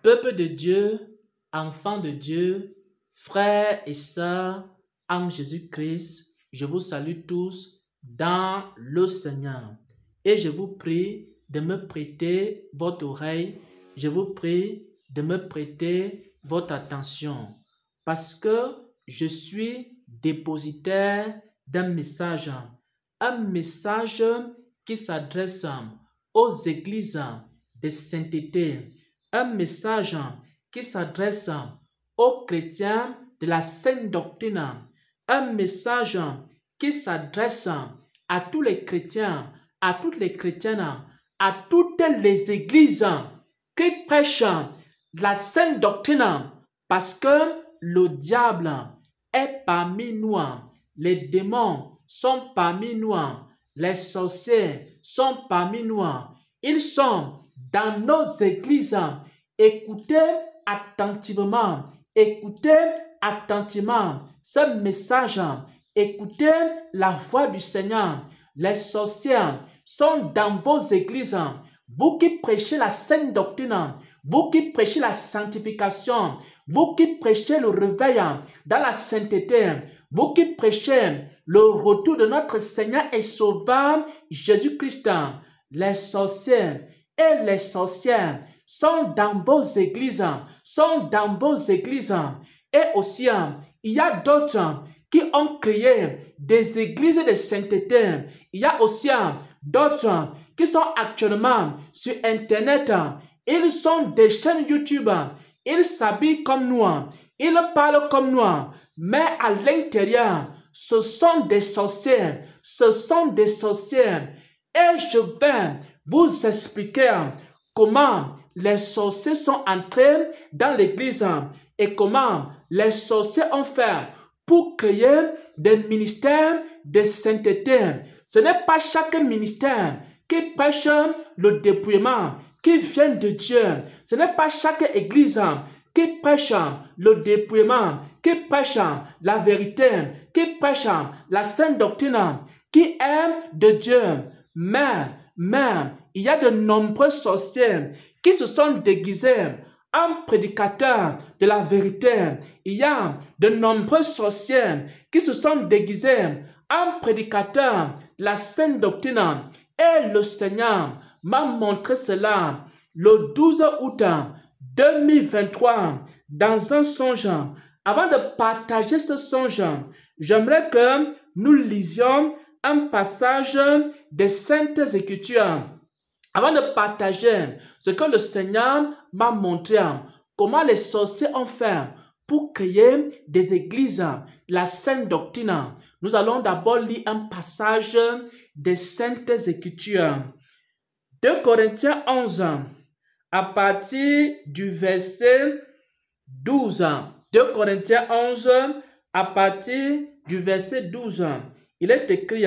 Peuple de Dieu, enfants de Dieu, frères et sœurs en Jésus-Christ, je vous salue tous dans le Seigneur. Et je vous prie de me prêter votre oreille, je vous prie de me prêter votre attention, parce que je suis dépositaire d'un message qui s'adresse aux églises de sainteté, un message qui s'adresse aux chrétiens de la sainte doctrine, un message qui s'adresse à tous les chrétiens, à toutes les chrétiennes, à toutes les églises qui prêchent la sainte doctrine, parce que le diable est parmi nous, les démons sont parmi nous, les sorciers sont parmi nous, ils sont dans nos églises. Écoutez attentivement ce message, écoutez la voix du Seigneur. Les sorciers sont dans vos églises. Vous qui prêchez la sainte doctrine, vous qui prêchez la sanctification, vous qui prêchez le réveil dans la sainteté, vous qui prêchez le retour de notre Seigneur et Sauveur Jésus-Christ, les sorciers et les sorcières sont dans vos églises, Et aussi, il y a d'autres qui ont créé des églises de sainteté. Il y a aussi d'autres qui sont actuellement sur Internet. Ils sont des chaînes YouTube. Ils s'habillent comme nous. Ils parlent comme nous. Mais à l'intérieur, ce sont des sorciers. Et je vais vous expliquer comment les sorciers sont entrés dans l'église et comment les sorciers ont fait pour créer des ministères de sainteté. Ce n'est pas chaque ministère qui prêche le dépouillement qui vient de Dieu. Ce n'est pas chaque église qui prêche le dépouillement, qui prêche la vérité, qui prêche la sainte doctrine, qui est de Dieu. Mais il y a de nombreux sorciers qui se sont déguisés en prédicateurs de la vérité. Il y a de nombreux sorciers qui se sont déguisés en prédicateurs de la sainte doctrine. Et le Seigneur m'a montré cela le 12 août 2023 dans un songe. Avant de partager ce songe, j'aimerais que nous lisions un passage des Saintes Écritures. Avant de partager ce que le Seigneur m'a montré, comment les sorciers ont fait pour créer des églises, la sainte doctrine, nous allons d'abord lire un passage des Saintes Écritures. 2 Corinthiens 11, à partir du verset 12. 2 Corinthiens 11, à partir du verset 12. Il est écrit: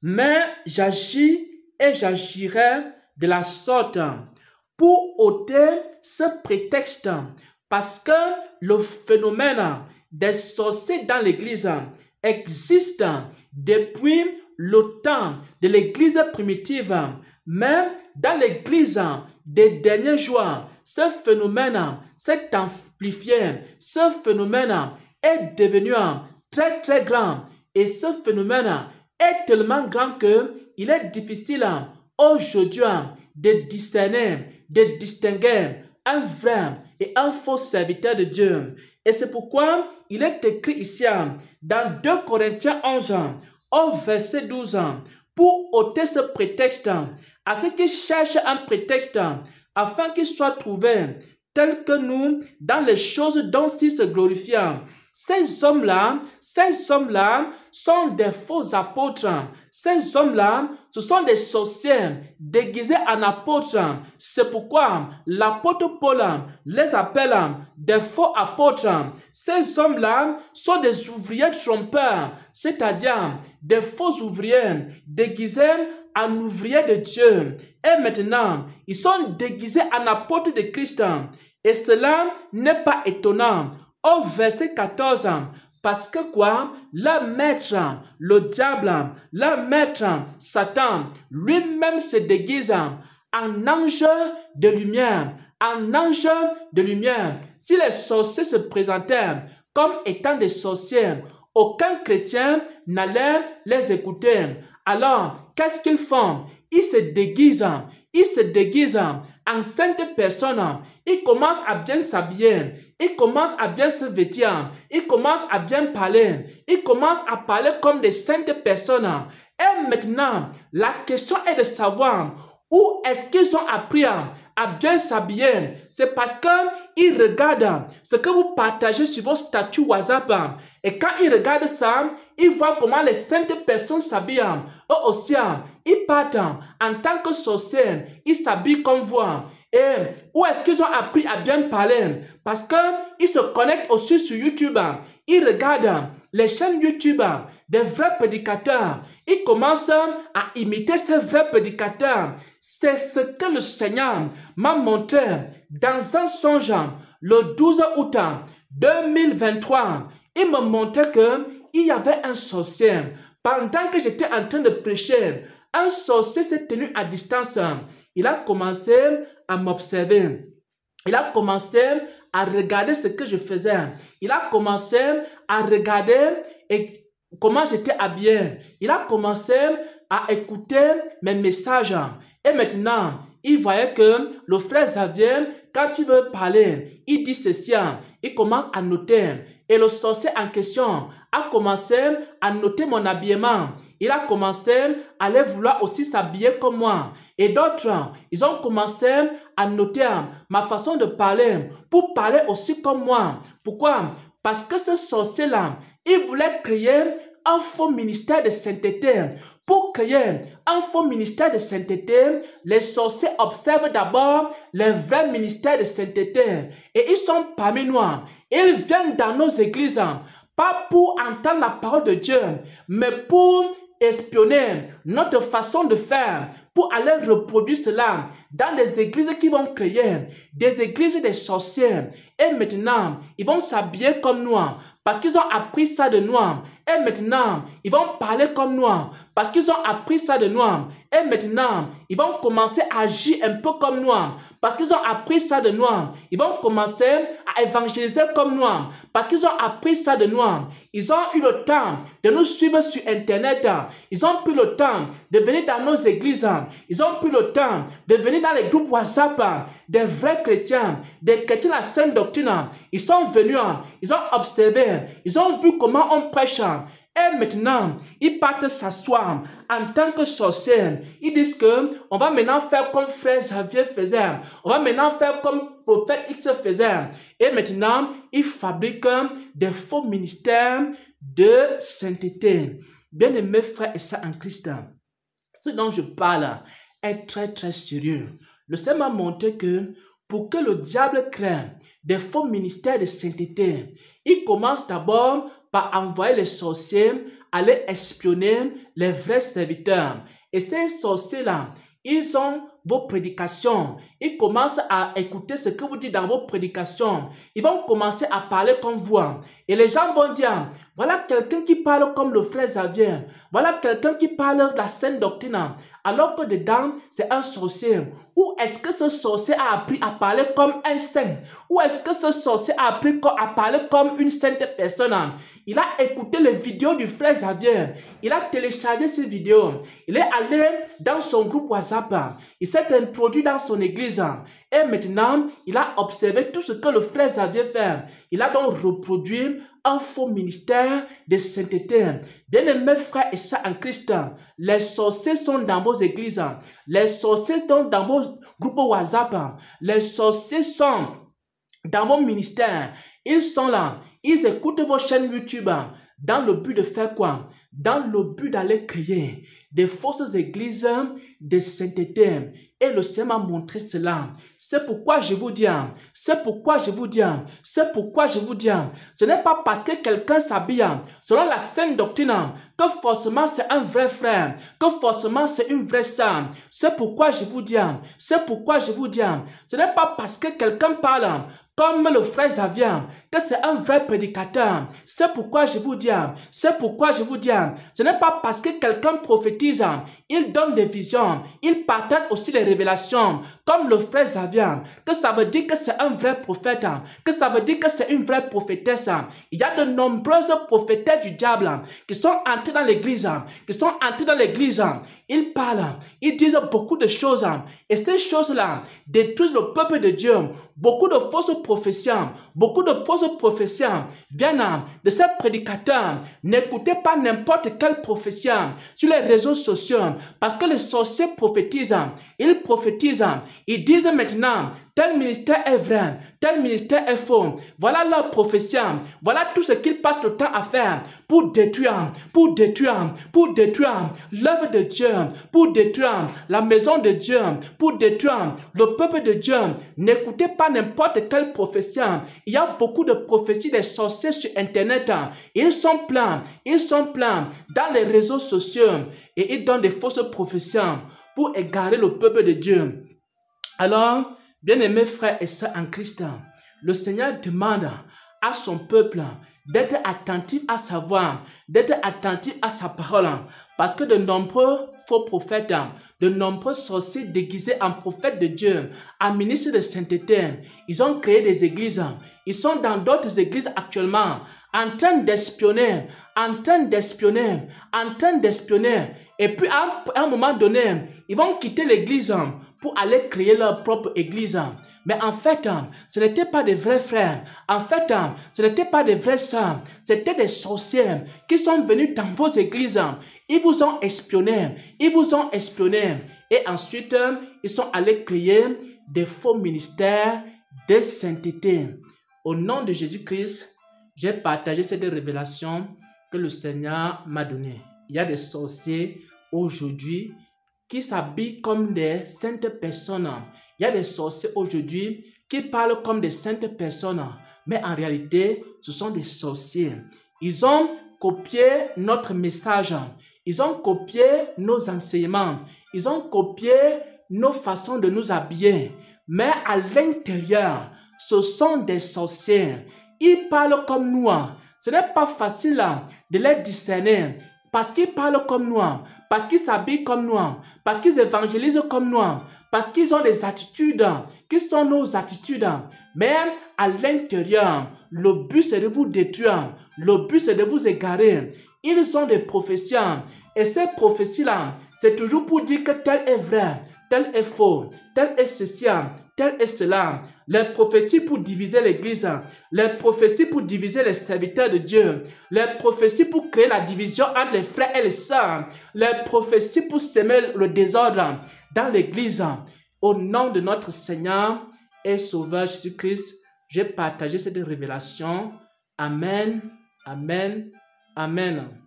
mais j'agis et j'agirai de la sorte pour ôter ce prétexte, parce que le phénomène des sorciers dans l'église existe depuis le temps de l'église primitive. Mais dans l'église des derniers jours, ce phénomène s'est amplifié. Ce phénomène est devenu très très grand. Et ce phénomène est tellement grand qu'il est difficile aujourd'hui de distinguer un vrai et un faux serviteur de Dieu. Et c'est pourquoi il est écrit ici dans 2 Corinthiens 11 au verset 12, pour ôter ce prétexte à ceux qui cherchent un prétexte afin qu'il soit trouvé tel que nous dans les choses dont ils se glorifient. Ces hommes-là sont des faux apôtres. Ces hommes-là, ce sont des sorciers déguisés en apôtres. C'est pourquoi l'apôtre Paul les appelle des faux apôtres. Ces hommes-là sont des ouvriers trompeurs, c'est-à-dire des faux ouvriers déguisés en ouvriers de Dieu. Et maintenant, ils sont déguisés en apôtres de Christ. Et cela n'est pas étonnant. Au verset 14, parce que quoi? Le maître, le diable, le maître, Satan, lui-même se déguise en ange de lumière, en ange de lumière. Si les sorciers se présentaient comme étant des sorciers, aucun chrétien n'allait les écouter. Alors, qu'est-ce qu'ils font? Ils se déguisent en sainte personne. Ils commencent à bien s'habiller. Ils commencent à bien se vêtir. Ils commencent à bien parler. Ils commencent à parler comme des saintes personnes. Et maintenant, la question est de savoir où est-ce qu'ils ont appris à bien s'habiller. C'est parce qu'ils regardent ce que vous partagez sur vos statuts WhatsApp. Et quand ils regardent ça, ils voient comment les saintes personnes s'habillent. Eux aussi, ils partent en tant que sorciers. Ils s'habillent comme vous. Et où est-ce qu'ils ont appris à bien parler? Parce qu'ils se connectent aussi sur YouTube. Ils regardent les chaînes YouTube des vrais prédicateurs. Ils commencent à imiter ces vrais prédicateurs. C'est ce que le Seigneur m'a montré dans un songe le 12 août 2023. Il me montrait qu'il y avait un sorcier. Pendant que j'étais en train de prêcher, un sorcier s'est tenu à distance. Il a commencé à m'observer. Il a commencé à regarder ce que je faisais. Il a commencé à regarder comment j'étais habillé. Il a commencé à écouter mes messages. Et maintenant, il voyait que le frère Xavier, quand il veut parler, il dit ceci. Il commence à noter. Et le sorcier en question a commencé à noter mon habillement. Il a commencé à aller vouloir aussi s'habiller comme moi. Et d'autres, ils ont commencé à noter ma façon de parler pour parler aussi comme moi. Pourquoi? Parce que ce sorcier-là, il voulait créer un faux ministère de sainteté. Pour créer un faux ministère de sainteté, les sorciers observent d'abord les vrais ministères de sainteté. Et ils sont parmi nous. Ils viennent dans nos églises, pas pour entendre la parole de Dieu, mais pour espionner notre façon de faire, pour aller reproduire cela dans des églises qui vont créer, des églises des sorciers. Et maintenant, ils vont s'habiller comme nous, parce qu'ils ont appris ça de nous. Et maintenant, ils vont parler comme nous, parce qu'ils ont appris ça de nous. Et maintenant, ils vont commencer à agir un peu comme nous, parce qu'ils ont appris ça de nous. Ils vont commencer à évangéliser comme nous, parce qu'ils ont appris ça de nous. Ils ont eu le temps de nous suivre sur Internet. Ils ont pris le temps de venir dans nos églises. Ils ont pris le temps de venir dans les groupes WhatsApp des vrais chrétiens, des chrétiens de la sainte doctrine. Ils sont venus, ils ont observé, ils ont vu comment on prêche. Et maintenant, ils partent s'asseoir en tant que sorciers. Ils disent que on va maintenant faire comme frère Xavier faisait. On va maintenant faire comme prophète X faisait. Et maintenant, ils fabriquent des faux ministères de sainteté. Bien-aimés frères et sœurs en Christ, ce dont je parle est très très sérieux. Le Seigneur m'a montré que pour que le diable crée des faux ministères de sainteté, il commence d'abord par envoyer les sorciers aller espionner les vrais serviteurs. Et ces sorciers-là, ils ont vos prédications. Ils commencent à écouter ce que vous dites dans vos prédications. Ils vont commencer à parler comme vous. Et les gens vont dire, voilà quelqu'un qui parle comme le frère Xavier. Voilà quelqu'un qui parle de la sainte doctrine. Alors que dedans, c'est un sorcier. Où est-ce que ce sorcier a appris à parler comme un saint? Où est-ce que ce sorcier a appris à parler comme une sainte personne? Il a écouté les vidéos du frère Xavier. Il a téléchargé ces vidéos. Il est allé dans son groupe WhatsApp. Il s'est introduit dans son église. Et maintenant, il a observé tout ce que le frère Xavier fait. Il a donc reproduit un faux ministère de sainteté. Bien-aimés frères et sœurs en Christ, les sorciers sont dans vos églises. Les sorciers sont dans vos groupes WhatsApp. Les sorciers sont dans vos ministères. Ils sont là. Ils écoutent vos chaînes YouTube. Dans le but de faire quoi? Dans le but d'aller créer des fausses églises de sainteté. Et le Seigneur m'a montré cela. C'est pourquoi je vous dis, c'est pourquoi je vous dis, c'est pourquoi je vous dis, ce n'est pas parce que quelqu'un s'habille selon la sainte doctrine que forcément c'est un vrai frère, que forcément c'est une vraie sœur. C'est pourquoi je vous dis, c'est pourquoi je vous dis, ce n'est pas parce que quelqu'un parle comme le frère Xavier, que c'est un vrai prédicateur. C'est pourquoi je vous dis, ce n'est pas parce que quelqu'un prophétise, il donne des visions, il partage aussi les révélations, comme le frère Xavier, que ça veut dire que c'est un vrai prophète, que ça veut dire que c'est une vraie prophétesse. Il y a de nombreuses prophétesses du diable qui sont entrées dans l'église, Ils parlent, ils disent beaucoup de choses, et ces choses-là détruisent le peuple de Dieu. Beaucoup de fausses prophéties viennent de ces prédicateurs. N'écoutez pas n'importe quelle prophétie sur les réseaux sociaux, parce que les sorciers prophétisent, ils disent maintenant, tel ministère est vrai, tel ministère est faux. Voilà leur prophétie, voilà tout ce qu'ils passent le temps à faire pour détruire l'œuvre de Dieu, pour détruire la maison de Dieu, pour détruire le peuple de Dieu. N'écoutez pas n'importe quelle prophétie. Il y a beaucoup de prophéties des sorciers sur Internet. Ils sont pleins dans les réseaux sociaux et ils donnent des fausses prophéties pour égarer le peuple de Dieu. Alors, bien-aimés frères et sœurs en Christ, le Seigneur demande à son peuple d'être attentif à sa voix, d'être attentif à sa parole, parce que de nombreux faux prophètes, de nombreux sorciers déguisés en prophètes de Dieu, en ministres de sainteté, ils ont créé des églises. Ils sont dans d'autres églises actuellement, en train d'espionner. Et puis à un moment donné, ils vont quitter l'église pour aller créer leur propre église. Mais en fait, ce n'étaient pas des vrais frères. En fait, ce n'étaient pas des vrais sœurs. C'était des sorciers qui sont venus dans vos églises. Ils vous ont espionné. Et ensuite, ils sont allés créer des faux ministères de sainteté. Au nom de Jésus-Christ, j'ai partagé cette révélation que le Seigneur m'a donnée. Il y a des sorciers aujourd'hui qui s'habillent comme des saintes personnes. Il y a des sorciers aujourd'hui qui parlent comme des saintes personnes, mais en réalité, ce sont des sorciers. Ils ont copié notre message, ils ont copié nos enseignements, ils ont copié nos façons de nous habiller, mais à l'intérieur, ce sont des sorciers. Ils parlent comme nous. Ce n'est pas facile de les discerner parce qu'ils parlent comme nous, parce qu'ils s'habillent comme nous, parce qu'ils évangélisent comme nous, parce qu'ils ont des attitudes qui sont nos attitudes. Mais à l'intérieur, le but c'est de vous détruire. Le but c'est de vous égarer. Ils ont des prophéties. Et ces prophéties-là, c'est toujours pour dire que tel est vrai, tel est faux, tel est ceci, tel est cela. Les prophéties pour diviser l'église, les prophéties pour diviser les serviteurs de Dieu, les prophéties pour créer la division entre les frères et les sœurs, les prophéties pour semer le désordre dans l'église. Au nom de notre Seigneur et Sauveur Jésus-Christ, j'ai partagé cette révélation. Amen, amen, amen.